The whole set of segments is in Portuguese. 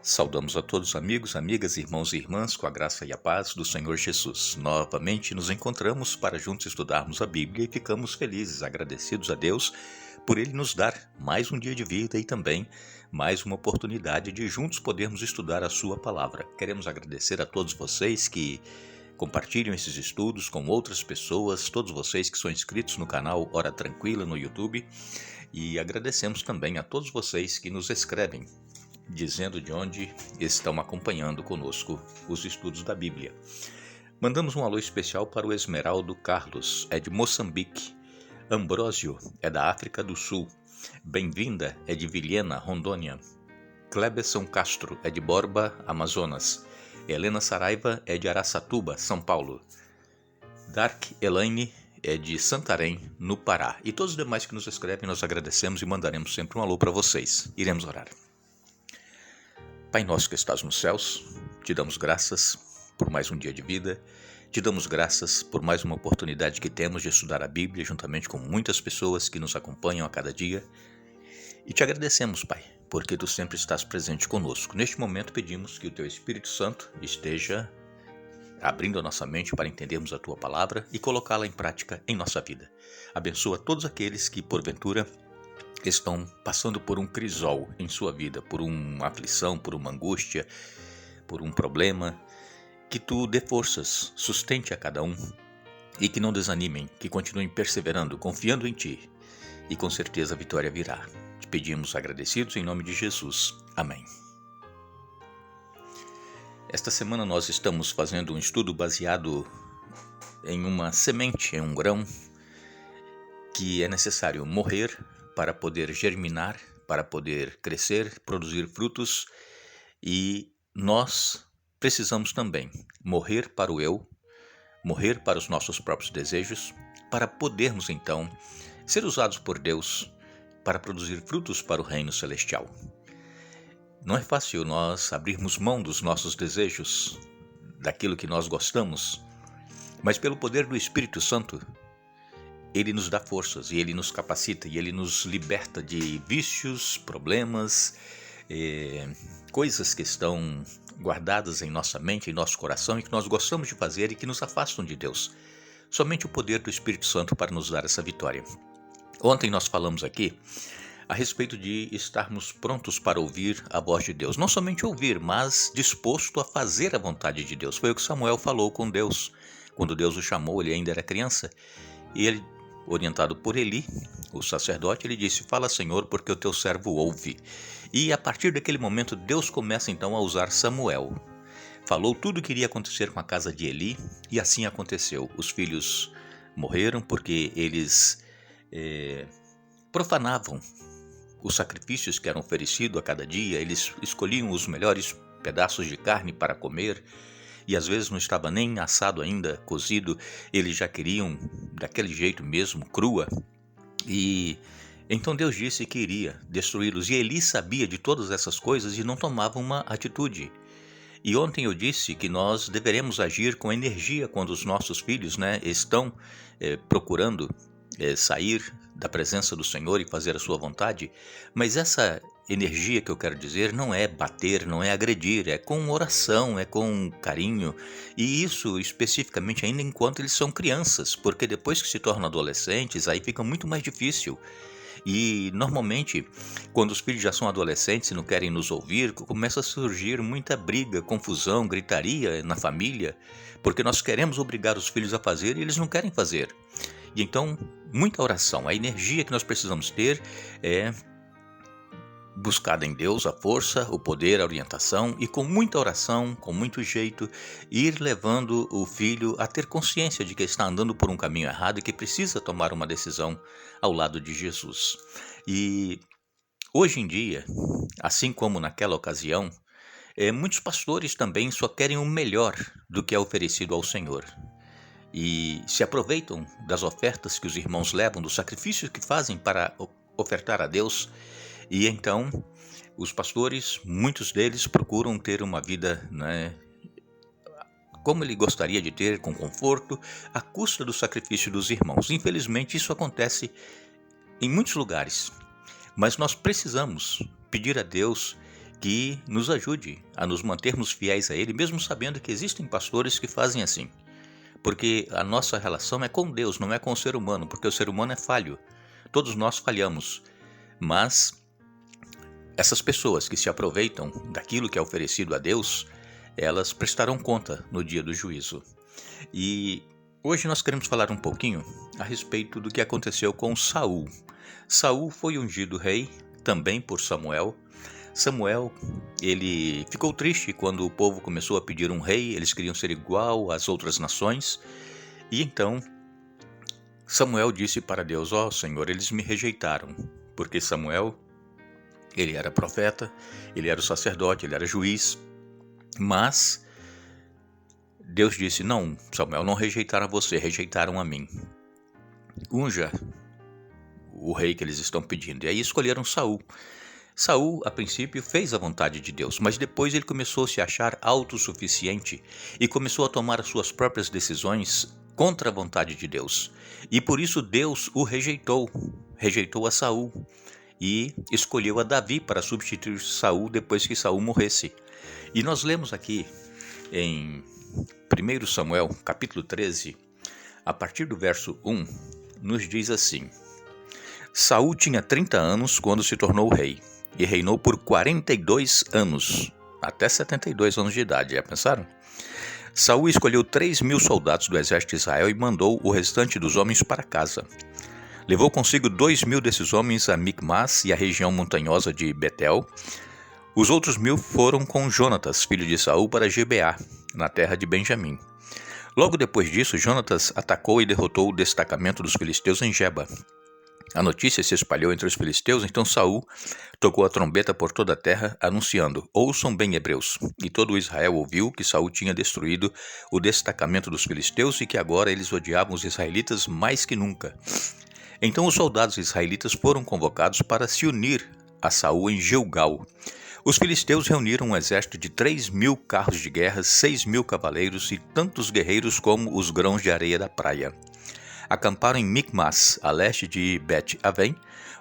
Saudamos a todos os amigos, amigas, irmãos e irmãs com a graça e a paz do Senhor Jesus. Novamente nos encontramos para juntos estudarmos a Bíblia e ficamos felizes, agradecidos a Deus por Ele nos dar mais um dia de vida e também mais uma oportunidade de juntos podermos estudar a Sua Palavra. Queremos agradecer a todos vocês que compartilham esses estudos com outras pessoas, todos vocês que são inscritos no canal Hora Tranquila no YouTube, e agradecemos também a todos vocês que nos escrevem dizendo de onde estão acompanhando conosco os estudos da Bíblia. Mandamos um alô especial para o Esmeraldo Carlos, é de Moçambique. Ambrósio é da África do Sul. Bem-vinda é de Vilhena, Rondônia. Cleberson Castro é de Borba, Amazonas. Helena Saraiva é de Araçatuba, São Paulo. Dark Elaine é de Santarém, no Pará. E todos os demais que nos escrevem, nós agradecemos e mandaremos sempre um alô para vocês. Iremos orar. Pai nosso que estás nos céus, te damos graças por mais um dia de vida, te damos graças por mais uma oportunidade que temos de estudar a Bíblia juntamente com muitas pessoas que nos acompanham a cada dia. E te agradecemos, Pai, porque tu sempre estás presente conosco. Neste momento pedimos que o teu Espírito Santo esteja abrindo a nossa mente para entendermos a tua palavra e colocá-la em prática em nossa vida. Abençoa todos aqueles que, porventura, estão passando por um crisol em sua vida, por uma aflição, por uma angústia, por um problema, que tu dê forças, sustente a cada um e que não desanimem, que continuem perseverando, confiando em ti e com certeza a vitória virá. Te pedimos agradecidos em nome de Jesus. Amém. Esta semana nós estamos fazendo um estudo baseado em uma semente, em um grão que é necessário morrer para poder germinar, para poder crescer, produzir frutos, e nós precisamos também morrer para o eu, morrer para os nossos próprios desejos, para podermos então ser usados por Deus para produzir frutos para o reino celestial. Não é fácil nós abrirmos mão dos nossos desejos, daquilo que nós gostamos, mas pelo poder do Espírito Santo, Ele nos dá forças e Ele nos capacita e Ele nos liberta de vícios, problemas, coisas que estão guardadas em nossa mente, em nosso coração e que nós gostamos de fazer e que nos afastam de Deus. Somente o poder do Espírito Santo para nos dar essa vitória. Ontem nós falamos aqui a respeito de estarmos prontos para ouvir a voz de Deus. Não somente ouvir, mas disposto a fazer a vontade de Deus. Foi o que Samuel falou com Deus. Quando Deus o chamou, ele ainda era criança, e ele, orientado por Eli, o sacerdote, ele disse: "Fala, Senhor, porque o teu servo ouve." E a partir daquele momento, Deus começa então a usar Samuel. Falou tudo o que iria acontecer com a casa de Eli, e assim aconteceu. Os filhos morreram porque eles profanavam os sacrifícios que eram oferecidos a cada dia. Eles escolhiam os melhores pedaços de carne para comer, e às vezes não estava nem assado ainda, cozido, eles já queriam daquele jeito mesmo, crua. E então Deus disse que iria destruí-los, e Eli sabia de todas essas coisas e não tomava uma atitude. E ontem eu disse que nós deveremos agir com energia quando os nossos filhos estão procurando sair da presença do Senhor e fazer a sua vontade, mas essa energia que eu quero dizer não é bater, não é agredir, é com oração, é com carinho, e isso especificamente ainda enquanto eles são crianças, porque depois que se tornam adolescentes, aí fica muito mais difícil. E normalmente, quando os filhos já são adolescentes e não querem nos ouvir, começa a surgir muita briga, confusão, gritaria na família, porque nós queremos obrigar os filhos a fazer e eles não querem fazer. E então, muita oração, a energia que nós precisamos ter é buscada em Deus, a força, o poder, a orientação, e com muita oração, com muito jeito, ir levando o filho a ter consciência de que está andando por um caminho errado e que precisa tomar uma decisão ao lado de Jesus. E hoje em dia, assim como naquela ocasião, muitos pastores também só querem o melhor do que é oferecido ao Senhor. E se aproveitam das ofertas que os irmãos levam, dos sacrifícios que fazem para ofertar a Deus. E então, os pastores, muitos deles procuram ter uma vida como ele gostaria de ter, com conforto, à custa do sacrifício dos irmãos. Infelizmente, isso acontece em muitos lugares. Mas nós precisamos pedir a Deus que nos ajude a nos mantermos fiéis a Ele, mesmo sabendo que existem pastores que fazem assim. Porque a nossa relação é com Deus, não é com o ser humano, porque o ser humano é falho. Todos nós falhamos. Mas essas pessoas que se aproveitam daquilo que é oferecido a Deus, elas prestarão conta no dia do juízo. E hoje nós queremos falar um pouquinho a respeito do que aconteceu com Saul. Saul foi ungido rei também por Samuel. Samuel, ele ficou triste quando o povo começou a pedir um rei, eles queriam ser igual às outras nações. E então Samuel disse para Deus: ó Senhor, eles me rejeitaram, porque Samuel, ele era profeta, ele era o sacerdote, ele era juiz, mas Deus disse: não, Samuel, não rejeitaram a você, rejeitaram a mim. Unja o rei que eles estão pedindo. E aí escolheram Saul. Saul, a princípio, fez a vontade de Deus, mas depois ele começou a se achar autossuficiente e começou a tomar as suas próprias decisões contra a vontade de Deus. E por isso Deus o rejeitou a Saul e escolheu a Davi para substituir Saul depois que Saul morresse. E nós lemos aqui em 1 Samuel, capítulo 13, a partir do verso 1, nos diz assim: Saul tinha 30 anos quando se tornou rei, e reinou por 42 anos, até 72 anos de idade, já pensaram? Saul escolheu 3.000 soldados do exército de Israel e mandou o restante dos homens para casa. Levou consigo 2.000 desses homens a Micmas e a região montanhosa de Betel. Os outros 1.000 foram com Jonatas, filho de Saul, para Gibeá, na terra de Benjamim. Logo depois disso, Jonatas atacou e derrotou o destacamento dos filisteus em Geba. A notícia se espalhou entre os filisteus, então Saul tocou a trombeta por toda a terra, anunciando: ouçam bem, hebreus. E todo Israel ouviu que Saul tinha destruído o destacamento dos filisteus e que agora eles odiavam os israelitas mais que nunca. Então os soldados israelitas foram convocados para se unir a Saul em Gilgal. Os filisteus reuniram um exército de 3.000 carros de guerra, 6.000 cavaleiros e tantos guerreiros como os grãos de areia da praia. Acamparam em Micmas, a leste de Bet-Avém.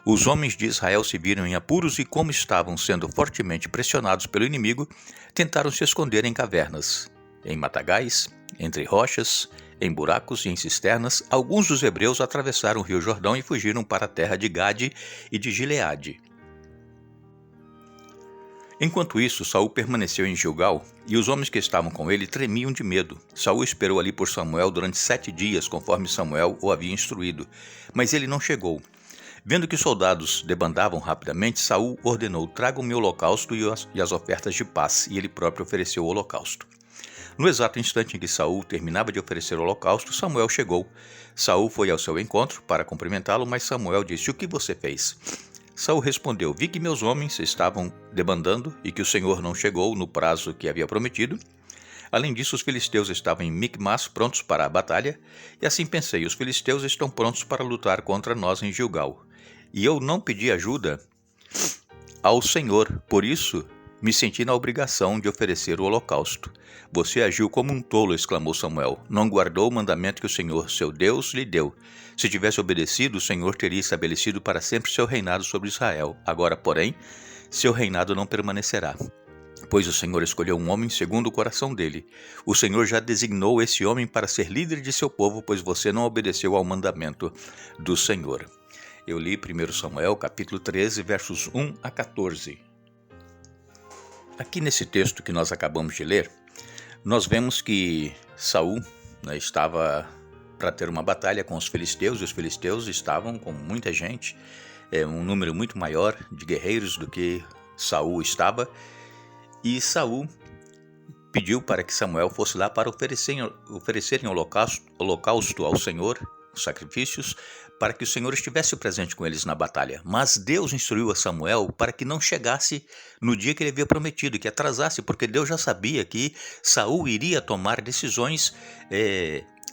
Os homens de Israel se viram em apuros e, como estavam sendo fortemente pressionados pelo inimigo, tentaram se esconder em cavernas, em matagais, entre rochas, em buracos e em cisternas. Alguns dos hebreus atravessaram o rio Jordão e fugiram para a terra de Gade e de Gileade. Enquanto isso, Saul permaneceu em Gilgal, e os homens que estavam com ele tremiam de medo. Saul esperou ali por Samuel durante 7 dias, conforme Samuel o havia instruído, mas ele não chegou. Vendo que os soldados debandavam rapidamente, Saul ordenou: tragam-me o holocausto e as ofertas de paz, e ele próprio ofereceu o holocausto. No exato instante em que Saul terminava de oferecer o holocausto, Samuel chegou. Saul foi ao seu encontro para cumprimentá-lo, mas Samuel disse: o que você fez? Saul respondeu: vi que meus homens estavam debandando e que o Senhor não chegou no prazo que havia prometido. Além disso, os filisteus estavam em Micmas prontos para a batalha, e assim pensei: os filisteus estão prontos para lutar contra nós em Gilgal. E eu não pedi ajuda ao Senhor, por isso me senti na obrigação de oferecer o holocausto. Você agiu como um tolo, exclamou Samuel. Não guardou o mandamento que o Senhor, seu Deus, lhe deu. Se tivesse obedecido, o Senhor teria estabelecido para sempre seu reinado sobre Israel. Agora, porém, seu reinado não permanecerá, pois o Senhor escolheu um homem segundo o coração dele. O Senhor já designou esse homem para ser líder de seu povo, pois você não obedeceu ao mandamento do Senhor. Eu li 1 Samuel, capítulo 13, versos 1 a 14. Aqui nesse texto que nós acabamos de ler, nós vemos que Saul estava para ter uma batalha com os filisteus, e os filisteus estavam com muita gente, um número muito maior de guerreiros do que Saul estava, e Saul pediu para que Samuel fosse lá para oferecerem holocausto ao Senhor, sacrifícios, para que o Senhor estivesse presente com eles na batalha. Mas Deus instruiu a Samuel para que não chegasse no dia que ele havia prometido, que atrasasse, porque Deus já sabia que Saul iria tomar decisões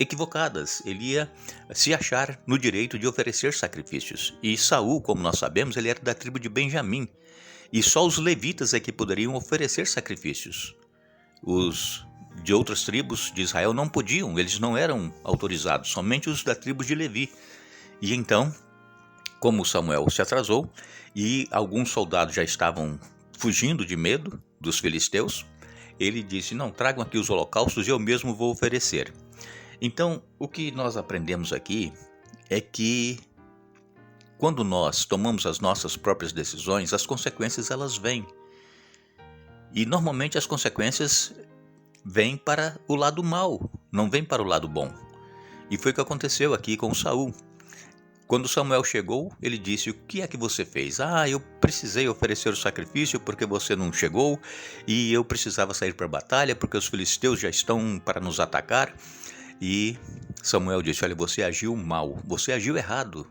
equivocadas. Ele ia se achar no direito de oferecer sacrifícios. E Saul, como nós sabemos, ele era da tribo de Benjamim. E só os levitas é que poderiam oferecer sacrifícios. Os de outras tribos de Israel não podiam, eles não eram autorizados, somente os da tribo de Levi. E então, como Samuel se atrasou e alguns soldados já estavam fugindo de medo dos filisteus, ele disse: não, tragam aqui os holocaustos e eu mesmo vou oferecer. Então, o que nós aprendemos aqui é que quando nós tomamos as nossas próprias decisões, as consequências elas vêm. E normalmente as consequências vêm para o lado mau, não vêm para o lado bom. E foi o que aconteceu aqui com Saul. Quando Samuel chegou, ele disse: o que é que você fez? Eu precisei oferecer o sacrifício porque você não chegou, e eu precisava sair para a batalha porque os filisteus já estão para nos atacar. E Samuel disse: olha, você agiu mal, você agiu errado.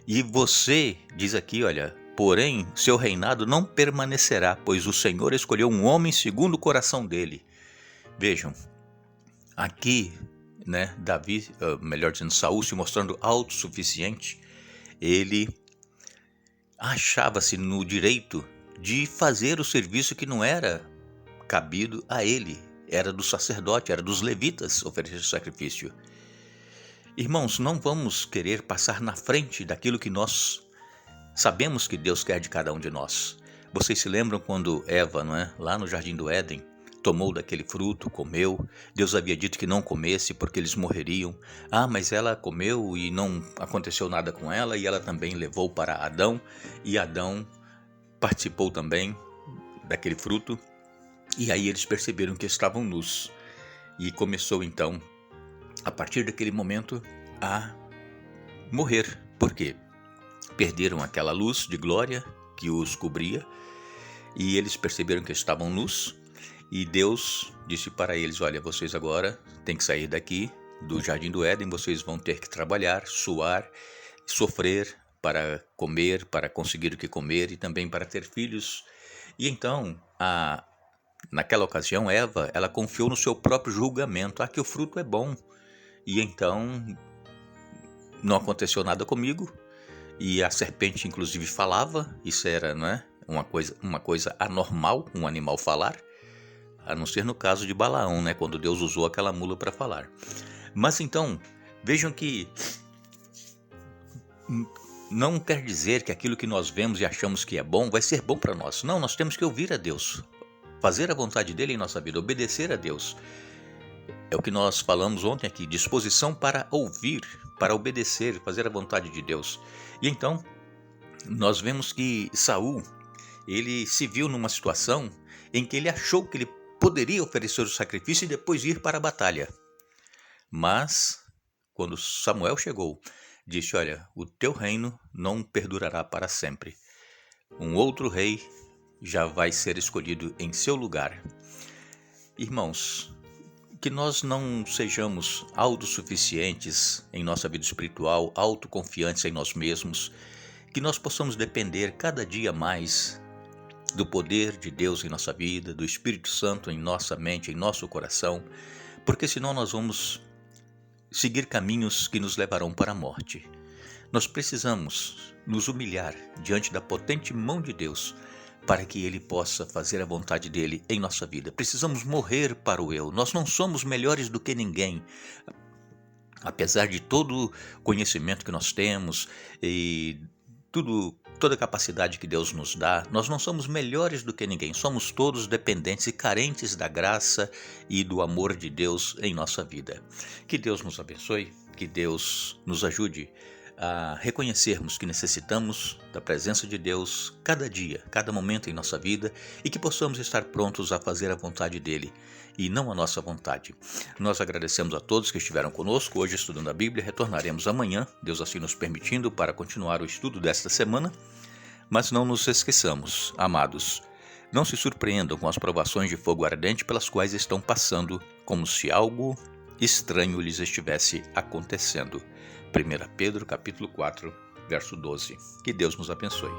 E você, diz aqui, olha, porém, seu reinado não permanecerá, pois o Senhor escolheu um homem segundo o coração dele. Vejam, aqui, Davi, melhor dizendo, Saul, se mostrando autossuficiente, ele achava-se no direito de fazer o serviço que não era cabido a ele, era do sacerdote, era dos levitas oferecer sacrifício. Irmãos, não vamos querer passar na frente daquilo que nós sabemos que Deus quer de cada um de nós. Vocês se lembram quando Eva, lá no Jardim do Éden, tomou daquele fruto, comeu? Deus havia dito que não comesse porque eles morreriam. Mas ela comeu e não aconteceu nada com ela, e ela também levou para Adão, e Adão participou também daquele fruto, e aí eles perceberam que estavam nus. E começou então, a partir daquele momento, a morrer. Por quê? Perderam aquela luz de glória que os cobria, e eles perceberam que estavam nus, e Deus disse para eles: olha, vocês agora têm que sair daqui do Jardim do Éden, vocês vão ter que trabalhar, suar, sofrer para comer, para conseguir o que comer e também para ter filhos. E então, naquela ocasião, Eva, ela confiou no seu próprio julgamento, que o fruto é bom, e então não aconteceu nada comigo. E a serpente inclusive falava, isso era uma coisa anormal, um animal falar, a não ser no caso de Balaão, quando Deus usou aquela mula para falar. Mas então, vejam que não quer dizer que aquilo que nós vemos e achamos que é bom vai ser bom para nós. Não, nós temos que ouvir a Deus, fazer a vontade dele em nossa vida, obedecer a Deus. É o que nós falamos ontem aqui, disposição para ouvir, para obedecer, fazer a vontade de Deus. E então, nós vemos que Saul, ele se viu numa situação em que ele achou que ele poderia oferecer o sacrifício e depois ir para a batalha. Mas, quando Samuel chegou, disse: olha, o teu reino não perdurará para sempre. Um outro rei já vai ser escolhido em seu lugar. Irmãos, que nós não sejamos autossuficientes em nossa vida espiritual, autoconfiantes em nós mesmos, que nós possamos depender cada dia mais do poder de Deus em nossa vida, do Espírito Santo em nossa mente, em nosso coração, porque senão nós vamos seguir caminhos que nos levarão para a morte. Nós precisamos nos humilhar diante da potente mão de Deus, para que Ele possa fazer a vontade dEle em nossa vida. Precisamos morrer para o eu. Nós não somos melhores do que ninguém. Apesar de todo o conhecimento que nós temos e toda a capacidade que Deus nos dá, nós não somos melhores do que ninguém. Somos todos dependentes e carentes da graça e do amor de Deus em nossa vida. Que Deus nos abençoe, que Deus nos ajude a reconhecermos que necessitamos da presença de Deus cada dia, cada momento em nossa vida, e que possamos estar prontos a fazer a vontade dEle e não a nossa vontade. Nós agradecemos a todos que estiveram conosco hoje estudando a Bíblia. Retornaremos amanhã, Deus assim nos permitindo, para continuar o estudo desta semana. Mas não nos esqueçamos, amados, não se surpreendam com as provações de fogo ardente pelas quais estão passando, como se algo estranho lhes estivesse acontecendo. 1 Pedro capítulo 4, verso 12. Que Deus nos abençoe.